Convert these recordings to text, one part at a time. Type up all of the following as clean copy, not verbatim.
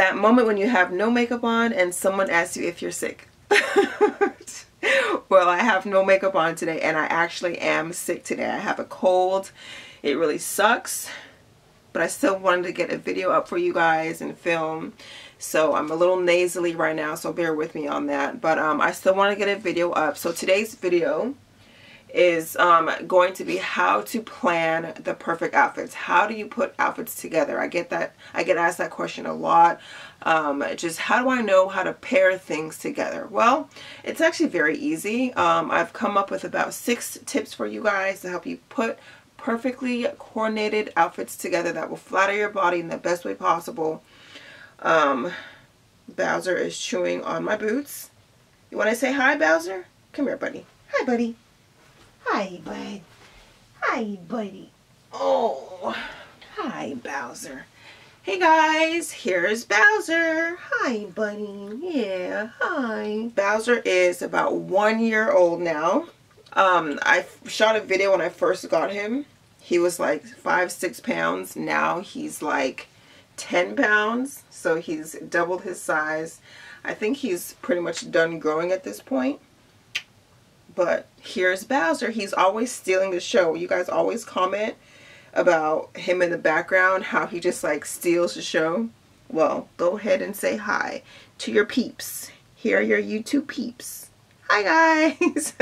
that moment when you have no makeup on and someone asks you if you're sick. Well, I have no makeup on today and I actually am sick today. I have a cold. It really sucks, but I still wanted to get a video up for you guys and film. So I'm a little nasally right now, so bear with me on that. But I still want to get a video up. So today's video is going to be how to plan the perfect outfits. How do you put outfits together? I get asked that question a lot. Just how do I know how to pair things together? Well, it's actually very easy. I've come up with about 6 tips for you guys to help you put perfectly coordinated outfits together that will flatter your body in the best way possible. Bowser is chewing on my boots. You want to say hi, Bowser? Come here, buddy. Hi, buddy. Hi, bud. Hi, buddy. Oh, hi, Bowser. Hey, guys. Here's Bowser. Hi, buddy. Yeah, hi. Bowser is about 1 year old now. I shot a video when I first got him. He was like 5-6 pounds. Now he's like 10 pounds. So he's doubled his size. I think he's pretty much done growing at this point. But here's Bowser. He's always stealing the show. You guys always comment about him in the background, how he just like steals the show. Well, go ahead and say hi to your peeps. Here are your YouTube peeps. Hi, guys.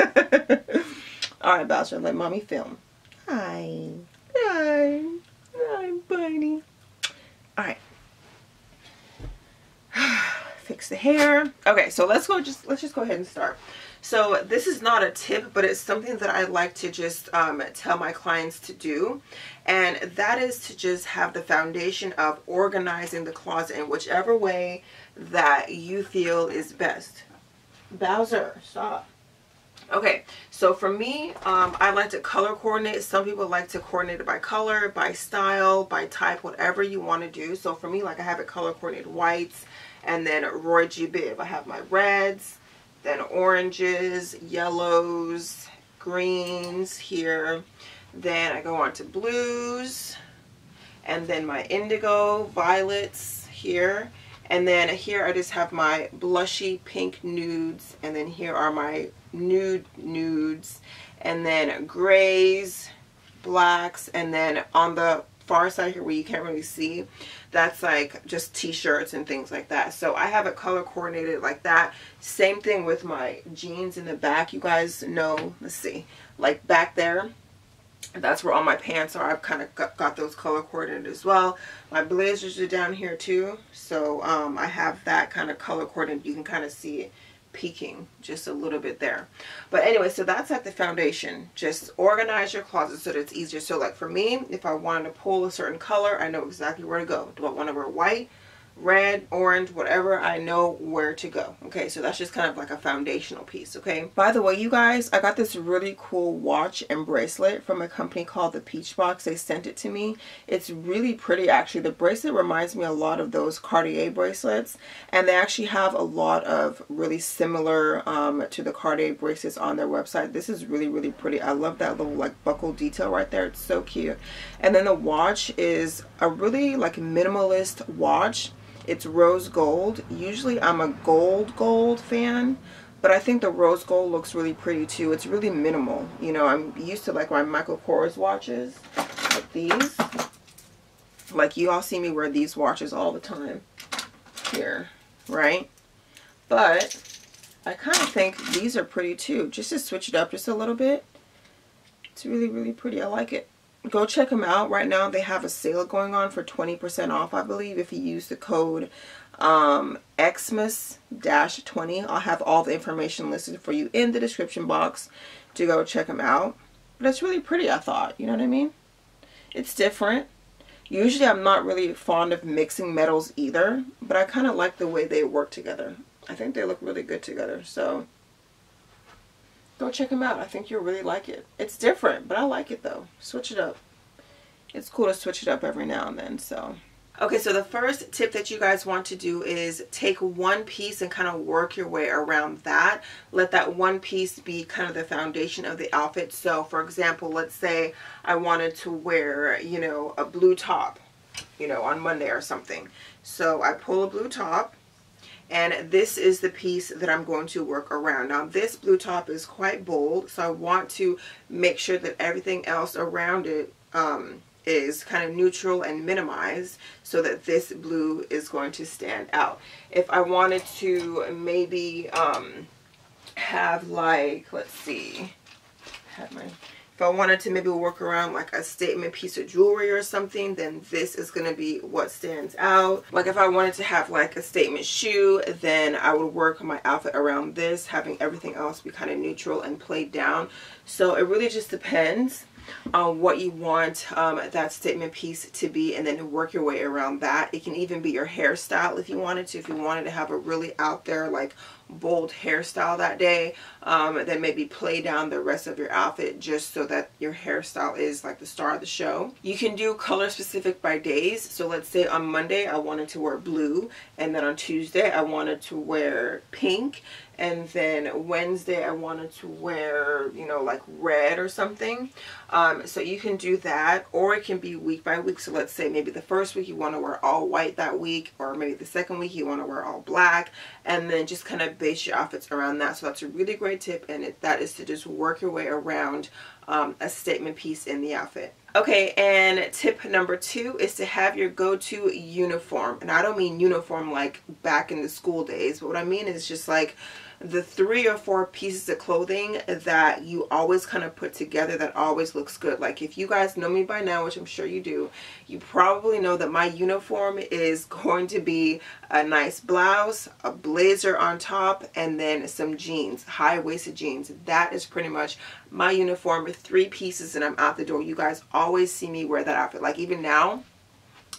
All right, Bowser, let mommy film. Hi. Hi. Hi, buddy. All right. Fix the hair. Okay, so let's just go ahead and start. So this is not a tip, but it's something that I like to just tell my clients to do. And that is to just have the foundation of organizing the closet in whichever way that you feel is best. Bowser, stop. Okay, so for me, I like to color coordinate. Some people like to coordinate it by color, by style, by type, whatever you want to do. So for me, like I have it color coordinated whites and then Roy G. Biv. I have my reds, then oranges, yellows, greens here. Then I go on to blues, and then my indigo, violets here. And then here I just have my blushy pink nudes, and then here are my nudes, and then grays, blacks, and then on the far side here where you can't really see, that's like just t-shirts and things like that. So I have it color coordinated like that. Same thing with my jeans in the back. You guys know, let's see, like back there, that's where all my pants are. I've kind of got those color coordinated as well. My blazers are down here too. So I have that kind of color coordinated. You can kind of see it peeking just a little bit there. But anyway, so that's like the foundation. Just organize your closet so that it's easier. So like for me, if I wanted to pull a certain color, I know exactly where to go. Do I want to wear white, red, orange, whatever, I know where to go. Okay, so that's just kind of like a foundational piece. Okay, by the way, you guys, I got this really cool watch and bracelet from a company called the Peach Box. They sent it to me. It's really pretty actually. The bracelet reminds me a lot of those Cartier bracelets, and they actually have a lot of really similar to the Cartier bracelets on their website. This is really, really pretty. I love that little like buckle detail right there. It's so cute. And then the watch is a really like minimalist watch. It's rose gold. Usually I'm a gold fan, but I think the rose gold looks really pretty too. It's really minimal. You know, I'm used to like my Michael Kors watches, like these. Like you all see me wear these watches all the time here, right? But I kind of think these are pretty too. Just to switch it up just a little bit. It's really, really pretty. I like it. Go check them out. Right now they have a sale going on for 20% off, I believe, if you use the code Xmas-20. I'll have all the information listed for you in the description box to go check them out. But it's really pretty, I thought. You know what I mean? It's different. Usually I'm not really fond of mixing metals either, but I kind of like the way they work together. I think they look really good together. So go check them out. I think you'll really like it. It's different, but I like it though. Switch it up. It's cool to switch it up every now and then. So okay, so the first tip that you guys want to do is take one piece and kind of work your way around that. Let that one piece be kind of the foundation of the outfit. So for example, let's say I wanted to wear, you know, a blue top. you know, on Monday or something. So I pull a blue top, and this is the piece that I'm going to work around. Now this blue top is quite bold, so I want to make sure that everything else around it is kind of neutral and minimized, so that this blue is going to stand out. If I wanted to maybe have like, let's see, if I wanted to maybe work around like a statement piece of jewelry or something, then this is going to be what stands out. Like if I wanted to have like a statement shoe, then I would work my outfit around this, having everything else be kind of neutral and played down. So it really just depends on what you want that statement piece to be, and then work your way around that. It can even be your hairstyle if you wanted to. If you wanted to have a really out there like bold hairstyle that day, then maybe play down the rest of your outfit just so that your hairstyle is like the star of the show. You can do color specific by days. So let's say on Monday I wanted to wear blue, and then on Tuesday I wanted to wear pink, and then Wednesday I wanted to wear, you know, like red or something. So you can do that, or it can be week by week. So let's say maybe the first week you want to wear all white that week, or maybe the second week you want to wear all black, and then just kind of base your outfits around that. So that's a really great tip, and that is to just work your way around a statement piece in the outfit. Okay, and tip number 2 is to have your go-to uniform. And I don't mean uniform like back in the school days, but what I mean is just like the 3 or 4 pieces of clothing that you always kind of put together that always looks good. Like if you guys know me by now, which I'm sure you do, you probably know that my uniform is going to be a nice blouse, a blazer on top, and then some jeans, high-waisted jeans. That is pretty much my uniform with 3 pieces, and I'm out the door. You guys always see me wear that outfit. Like even now,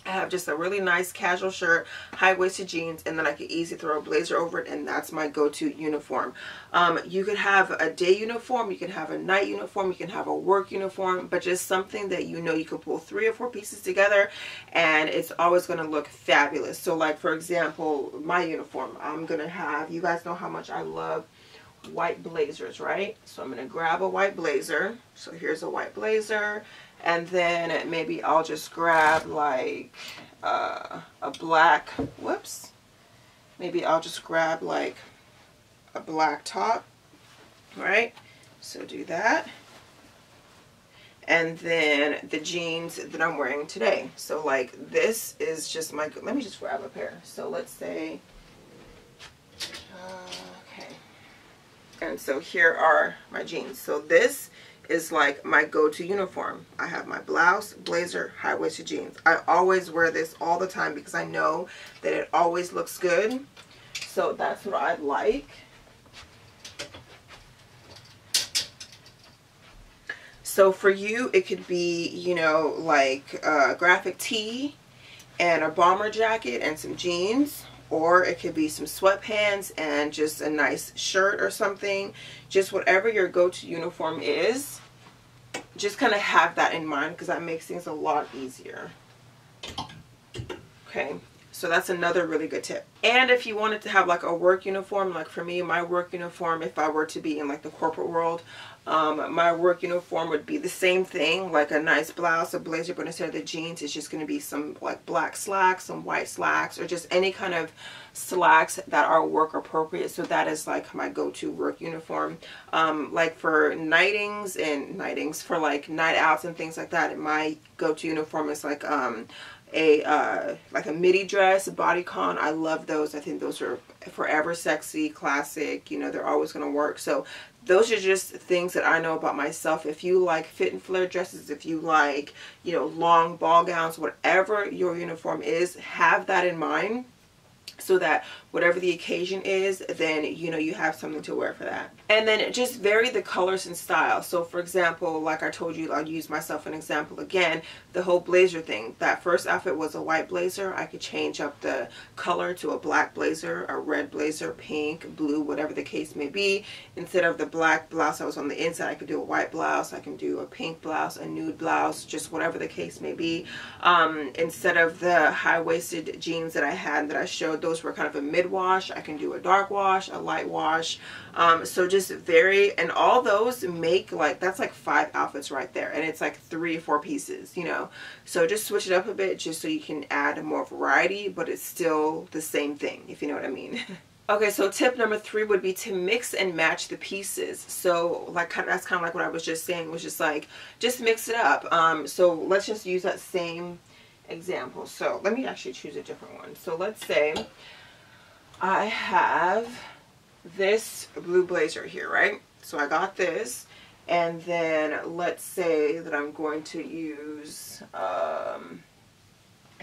I have just a really nice casual shirt, high-waisted jeans, and then I could easily throw a blazer over it, and that's my go-to uniform. You could have a day uniform, you can have a night uniform, you can have a work uniform, but just something that you know you could pull 3 or 4 pieces together and it's always going to look fabulous. So like for example, my uniform, I'm going to have, you guys know how much I love white blazers, right? So I'm going to grab a white blazer. So here's a white blazer. And then maybe I'll just grab like a black, whoops, maybe I'll just grab like a black top, right? So do that. And then the jeans that I'm wearing today. So like this is just my, let me just grab a pair. So let's say, okay. And so here are my jeans. So this is like my go-to uniform. I have my blouse, blazer, high-waisted jeans. I always wear this all the time because I know that it always looks good. So that's what I like. So for you, it could be, you know, like a graphic tee and a bomber jacket and some jeans. Or it could be some sweatpants and just a nice shirt or something. Just whatever your go-to uniform is, just kind of have that in mind because that makes things a lot easier. Okay, so that's another really good tip. And if you wanted to have like a work uniform, like for me, my work uniform, if I were to be in like the corporate world, my work uniform would be the same thing, like a nice blouse, a blazer, but instead of the jeans, it's just going to be some like black slacks, some white slacks, or just any kind of slacks that are work appropriate. So that is like my go-to work uniform. Like for nightings for like night outs and things like that, my go-to uniform is like a midi dress, a bodycon. I love those. I think those are forever sexy, classic, you know, they're always going to work. So those are just things that I know about myself. If you like fit and flare dresses, if you like, you know, long ball gowns, whatever your uniform is, have that in mind so that whatever the occasion is, then you know you have something to wear for that. And then just vary the colors and style. So for example, like I told you, I'll use myself an example again, the whole blazer thing. That first outfit was a white blazer. I could change up the color to a black blazer, a red blazer, pink, blue, whatever the case may be. Instead of the black blouse that was on the inside, I could do a white blouse, I can do a pink blouse, a nude blouse, just whatever the case may be. Instead of the high-waisted jeans that I had that I showed, those were kind of a mid wash. I can do a dark wash, a light wash. So just vary, and all those make like, that's like 5 outfits right there, and it's like 3 or 4 pieces, you know. So just switch it up a bit just so you can add more variety, but it's still the same thing, if you know what I mean. Okay, so tip number 3 would be to mix and match the pieces. So like that's kind of like what I was just saying, was just like, just mix it up. So let's just use that same example. So let me actually choose a different one. So let's say I have this blue blazer here, right? So I got this, and then let's say that I'm going to use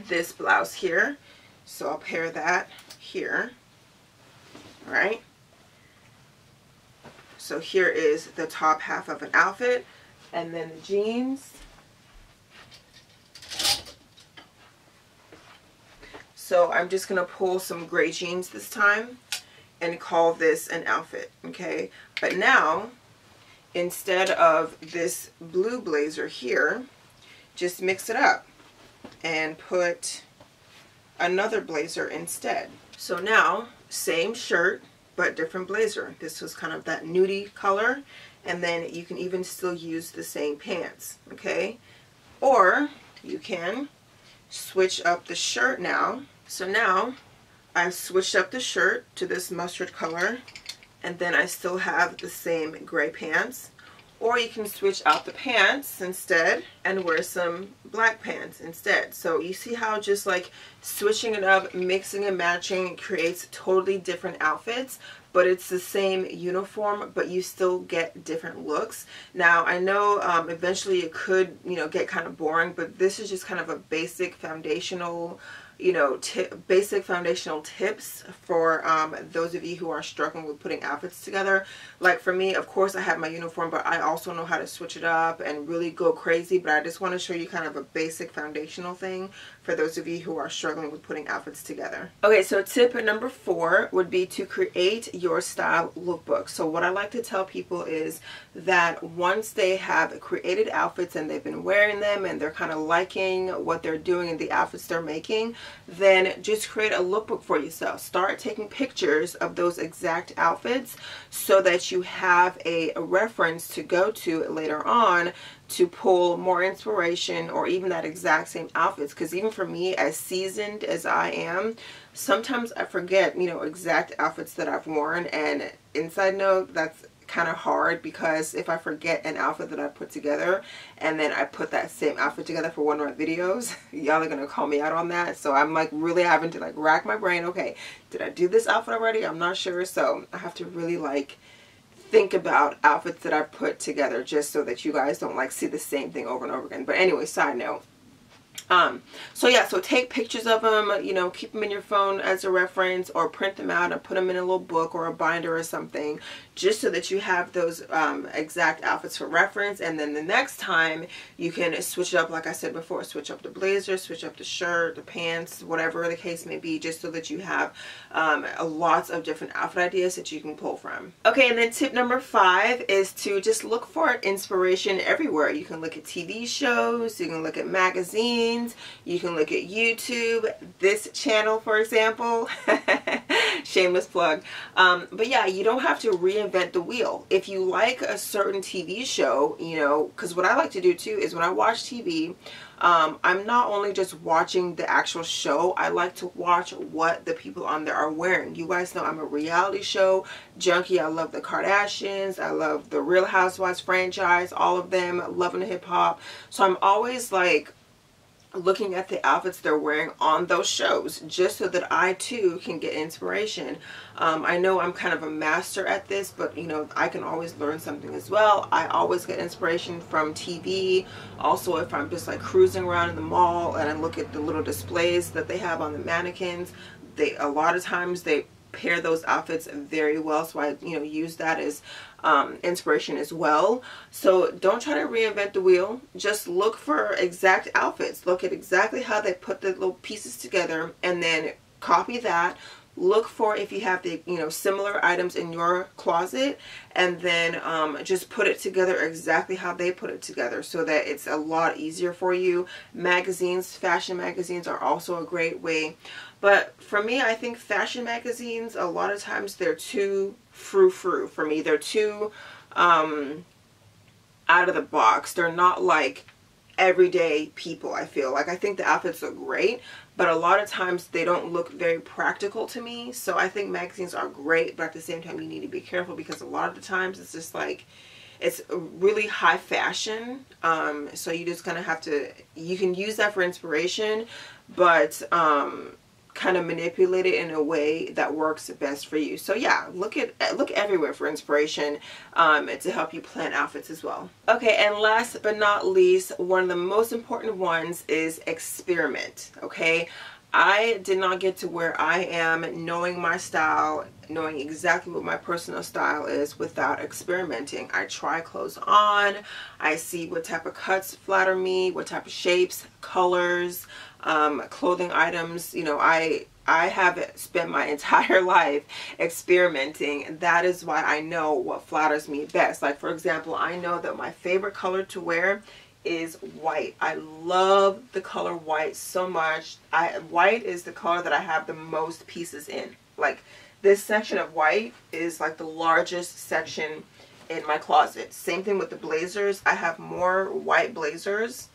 this blouse here. So I'll pair that here. Right? So here is the top half of an outfit, and then the jeans. So I'm just going to pull some gray jeans this time and call this an outfit, okay? But now, instead of this blue blazer here, just mix it up and put another blazer instead. So now, same shirt, but different blazer. This was kind of that nudie color, and then you can even still use the same pants, okay? Or you can switch up the shirt now. So now I've switched up the shirt to this mustard color, and then I still have the same gray pants. Or you can switch out the pants instead and wear some black pants instead. So you see how just like switching it up, mixing and matching creates totally different outfits, but it's the same uniform, but you still get different looks. Now I know eventually it could, you know, get kind of boring, but this is just kind of a basic foundational, you know, basic foundational tips for those of you who are struggling with putting outfits together. Like for me, of course I have my uniform, but I also know how to switch it up and really go crazy. But I just want to show you kind of a basic foundational thing for those of you who are struggling with putting outfits together. Okay, so tip number 4 would be to create your style lookbook. So what I like to tell people is that once they have created outfits and they've been wearing them and they're kind of liking what they're doing and the outfits they're making, then just create a lookbook for yourself. Start taking pictures of those exact outfits so that you have a reference to go to later on to pull more inspiration, or even that exact same outfits. Because even for me, as seasoned as I am, sometimes I forget, you know, exact outfits that I've worn. And inside note, that's kind of hard, because if I forget an outfit that I put together and then I put that same outfit together for one of my videos, y'all are gonna call me out on that. So I'm like really having to like rack my brain. Okay, did I do this outfit already? I'm not sure. So I have to really like think about outfits that I've put together, just so that you guys don't like see the same thing over and over again. But anyway, side note. So yeah, so take pictures of them, you know, keep them in your phone as a reference, or print them out and put them in a little book or a binder or something, just so that you have those exact outfits for reference. And then the next time you can switch it up, like I said before, switch up the blazer, switch up the shirt, the pants, whatever the case may be, just so that you have lots of different outfit ideas that you can pull from. Okay, and then tip number 5 is to just look for inspiration everywhere. You can look at TV shows, you can look at magazines, you can look at YouTube, this channel for example. Shameless plug. But yeah, you don't have to reinvent the wheel. If you like a certain TV show, you know, because what I like to do too is when I watch TV, I'm not only just watching the actual show, I like to watch what the people on there are wearing. You guys know I'm a reality show junkie. I love the Kardashians, I love the Real Housewives franchise, all of them, loving hip hop. So I'm always like looking at the outfits they're wearing on those shows, just so that I too can get inspiration. I know I'm kind of a master at this, but you know, I can always learn something as well. I always get inspiration from TV. Also, if I'm just like cruising around in the mall and I look at the little displays that they have on the mannequins, a lot of times they pair those outfits very well, so I, you know, use that as inspiration as well. So don't try to reinvent the wheel. Just look for exact outfits. Look at exactly how they put the little pieces together, and then copy that, look for if you have the, you know, similar items in your closet, and then just put it together exactly how they put it together so that it's a lot easier for you. Magazines, fashion magazines are also a great way. But for me, I think fashion magazines, a lot of times they're too frou-frou for me. They're too out of the box. They're not like everyday people, I feel. Like, I think the outfits look great, but a lot of times they don't look very practical to me. So I think magazines are great, but at the same time you need to be careful, because a lot of the times it's just like, it's really high fashion. So you just kind of have to, you can use that for inspiration, but kind of manipulate it in a way that works best for you. So yeah, look everywhere for inspiration to help you plan outfits as well. Okay, and last but not least, one of the most important ones is experiment. Okay, I did not get to where I am knowing my style, knowing exactly what my personal style is without experimenting. I try clothes on, I see what type of cuts flatter me, what type of shapes, colors, clothing items. You know, I have spent my entire life experimenting. That is why I know what flatters me best. Like, for example, I know that my favorite color to wear is white. I love the color white so much. White is the color that I have the most pieces in. Like, this section of white is like the largest section in my closet. Same thing with the blazers. I have more white blazers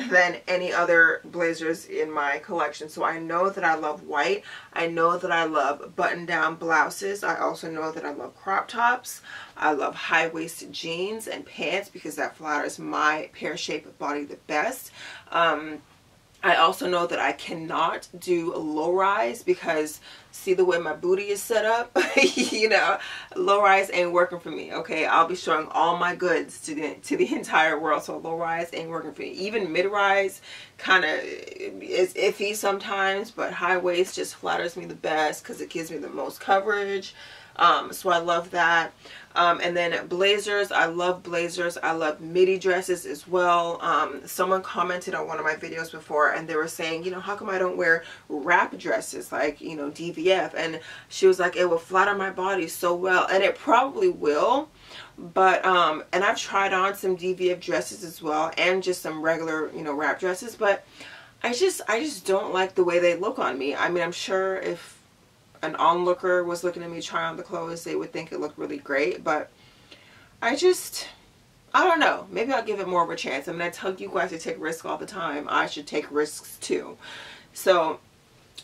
than any other blazers in my collection. So I know that I love white. I know that I love button-down blouses. I also know that I love crop tops. I love high-waisted jeans and pants because that flatters my pear-shaped body the best. I also know that I cannot do low-rise because, see the way my booty is set up? You know, low-rise ain't working for me, okay? I'll be showing all my goods to the entire world, so low-rise ain't working for me. Even mid-rise kind of is iffy sometimes, but high-waist just flatters me the best because it gives me the most coverage. So I love that. And then blazers, I love blazers. I love midi dresses as well. Someone commented on one of my videos before and they were saying, you know, how come I don't wear wrap dresses like, you know, DVF? And she was like, it will flatter my body so well. And it probably will. But, and I've tried on some DVF dresses as well and just some regular, you know, wrap dresses. But I just don't like the way they look on me. I mean, I'm sure if an onlooker was looking at me try on the clothes, they would think it looked really great, but I don't know. Maybe I'll give it more of a chance. I mean, I tell you guys to take risks all the time. I should take risks too. So,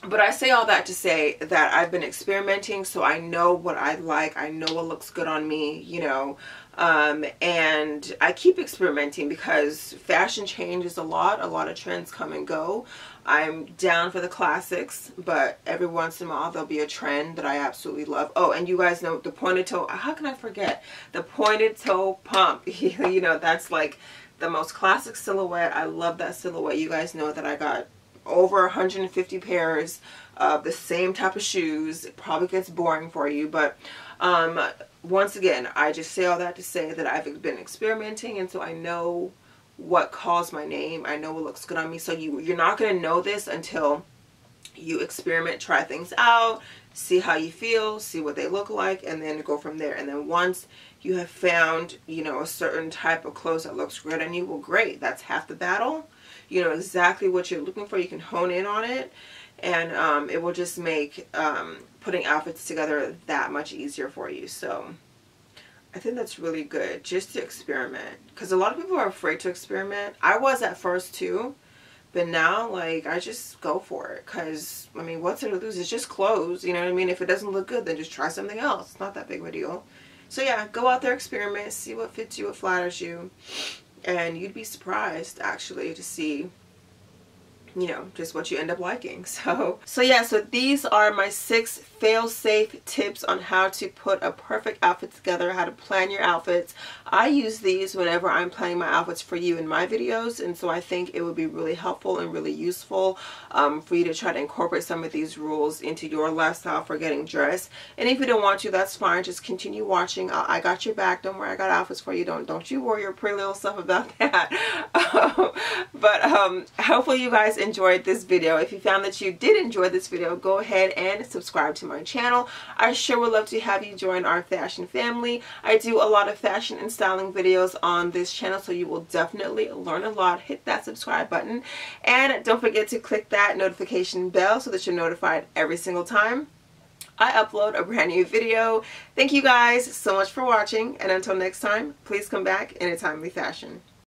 but I say all that to say that I've been experimenting, so I know what I like. I know what looks good on me, you know, and I keep experimenting because fashion changes a lot of trends come and go. I'm down for the classics, but every once in a while there'll be a trend that I absolutely love. Oh, and you guys know the pointed toe, how can I forget? The pointed toe pump. You know, that's like the most classic silhouette. I love that silhouette. You guys know that I got over 150 pairs of the same type of shoes. It probably gets boring for you, but once again, I just say all that to say that I've been experimenting, and so I know what calls my name. I know what looks good on me. So you're not going to know this until you experiment, try things out, see how you feel, see what they look like, and then go from there. And then once you have found, you know, a certain type of clothes that looks great on you, well, great. That's half the battle. You know exactly what you're looking for. You can hone in on it, and it will just make putting outfits together that much easier for you. So I think that's really good, just to experiment, because a lot of people are afraid to experiment. I was at first too, but now, like, I just go for it, because I mean, what's there to lose? It's just clothes, you know what I mean? If it doesn't look good, then just try something else. It's not that big of a deal. So yeah, go out there, experiment, see what fits you, what flatters you, and you'd be surprised actually to see, you know, just what you end up liking. So yeah, so these are my 6 fail-safe tips on how to put a perfect outfit together, how to plan your outfits. I use these whenever I'm planning my outfits for you in my videos, and so I think it would be really helpful and really useful for you to try to incorporate some of these rules into your lifestyle for getting dressed. And if you don't want to, that's fine. Just continue watching. I got your back. Don't worry, I got outfits for you. Don't you worry your pretty little stuff about that. But hopefully you guys enjoyed this video. If you found that you did enjoy this video, go ahead and subscribe to my channel. I sure would love to have you join our fashion family. I do a lot of fashion and styling videos on this channel, so you will definitely learn a lot. Hit that subscribe button, and don't forget to click that notification bell so that you're notified every single time I upload a brand new video. Thank you guys so much for watching, and until next time, please come back in a timely fashion.